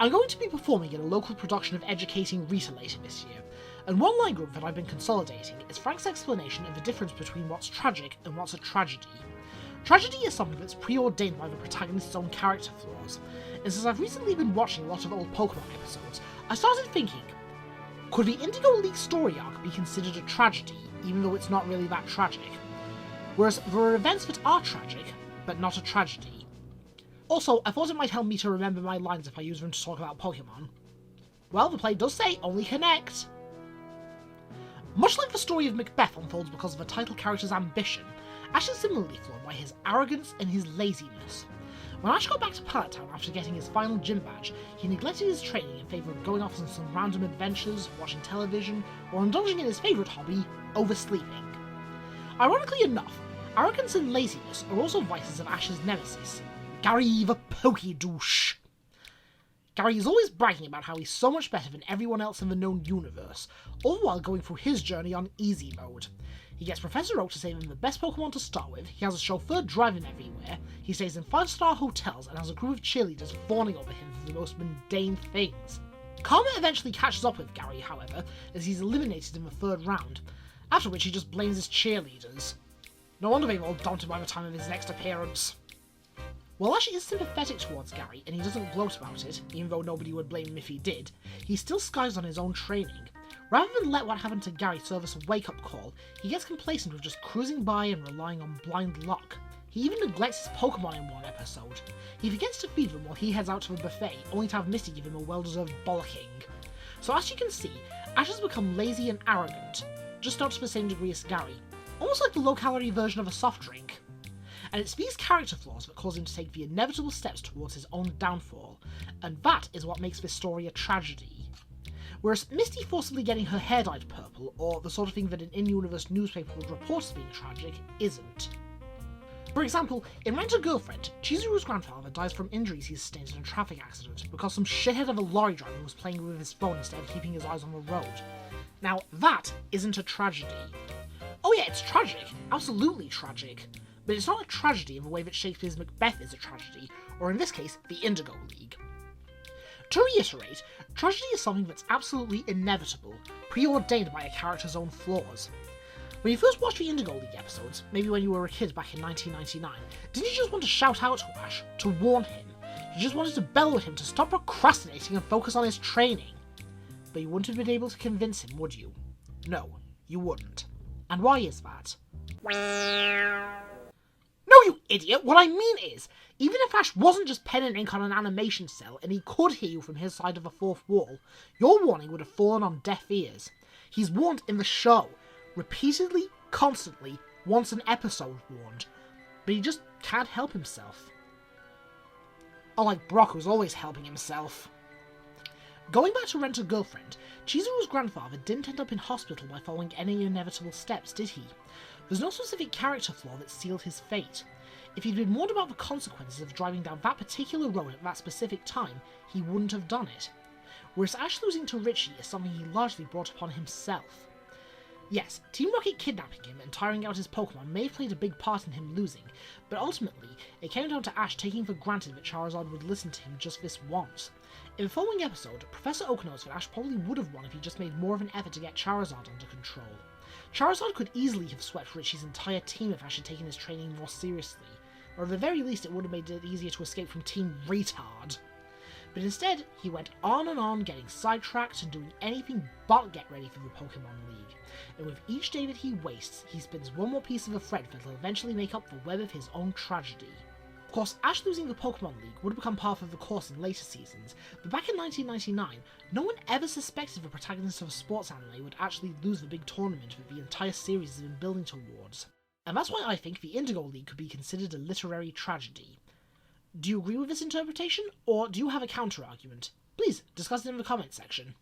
I'm going to be performing in a local production of Educating Rita later this year, and one line group that I've been consolidating is Frank's explanation of the difference between what's tragic and what's a tragedy. Tragedy is something that's preordained by the protagonist's own character flaws, and since I've recently been watching a lot of old Pokemon episodes, I started thinking, could the Indigo League story arc be considered a tragedy, even though it's not really that tragic? Whereas there are events that are tragic, but not a tragedy. Also, I thought it might help me to remember my lines if I use them to talk about Pokemon. Well, the play does say, only connect! Much like the story of Macbeth unfolds because of the title character's ambition, Ash is similarly flawed by his arrogance and his laziness. When Ash got back to Pallet Town after getting his final gym badge, he neglected his training in favour of going off on some random adventures, watching television, or indulging in his favourite hobby, oversleeping. Ironically enough, arrogance and laziness are also vices of Ash's nemesis, Gary the Pokédouche. Gary is always bragging about how he's so much better than everyone else in the known universe, all the while going through his journey on easy mode. He gets Professor Oak to save him the best Pokemon to start with, he has a chauffeur drive him everywhere, he stays in 5-star hotels and has a crew of cheerleaders fawning over him for the most mundane things. Karma eventually catches up with Gary, however, as he's eliminated in the 3rd round, after which he just blames his cheerleaders. No wonder they were all daunted by the time of his next appearance. While Ash is sympathetic towards Gary, and he doesn't gloat about it, even though nobody would blame him if he did, he still skies on his own training. Rather than let what happened to Gary serve as a wake-up call, he gets complacent with just cruising by and relying on blind luck. He even neglects his Pokemon in one episode. He forgets to feed them while he heads out to the buffet, only to have Misty give him a well-deserved bollocking. So as you can see, Ash has become lazy and arrogant, just not to the same degree as Gary, almost like the low-calorie version of a soft drink. And it's these character flaws that cause him to take the inevitable steps towards his own downfall, and that is what makes this story a tragedy. Whereas Misty forcibly getting her hair dyed purple, or the sort of thing that an in-universe newspaper would report as being tragic, isn't. For example, in Rent a Girlfriend, Chizuru's grandfather dies from injuries he sustained in a traffic accident because some shithead of a lorry driver was playing with his phone instead of keeping his eyes on the road. Now, that isn't a tragedy. Oh yeah, it's tragic, absolutely tragic, but it's not a tragedy in the way that Shakespeare's Macbeth is a tragedy, or in this case, the Indigo League. To reiterate, tragedy is something that's absolutely inevitable, preordained by a character's own flaws. When you first watched the Indigo League episodes, maybe when you were a kid back in 1999, didn't you just want to shout out to Ash, to warn him? You just wanted to bellow at him to stop procrastinating and focus on his training. But you wouldn't have been able to convince him, would you? No, you wouldn't. And why is that? No, you idiot! What I mean is, even if Ash wasn't just pen and ink on an animation cell and he could hear you from his side of the 4th wall, your warning would have fallen on deaf ears. He's warned in the show. Repeatedly, constantly, once an episode warned. But he just can't help himself. Unlike Brock, who's always helping himself. Going back to Rent a Girlfriend, Chizuru's grandfather didn't end up in hospital by following any inevitable steps, did he? There's no specific character flaw that sealed his fate. If he'd been warned about the consequences of driving down that particular road at that specific time, he wouldn't have done it. Whereas Ash losing to Richie is something he largely brought upon himself. Yes, Team Rocket kidnapping him and tiring out his Pokemon may have played a big part in him losing, but ultimately, it came down to Ash taking for granted that Charizard would listen to him just this once. In the following episode, Professor Oak knows that Ash probably would have won if he just made more of an effort to get Charizard under control. Charizard could easily have swept Richie's entire team if Ash had taken his training more seriously, or at the very least it would have made it easier to escape from Team Retard. But instead, he went on and on getting sidetracked and doing anything but get ready for the Pokemon League. And with each day that he wastes, he spins one more piece of a thread that will eventually make up the web of his own tragedy. Of course, Ash losing the Pokemon League would become part of the course in later seasons, but back in 1999, no one ever suspected the protagonist of a sports anime would actually lose the big tournament that the entire series has been building towards. And that's why I think the Indigo League could be considered a literary tragedy. Do you agree with this interpretation, or do you have a counter-argument? Please discuss it in the comments section.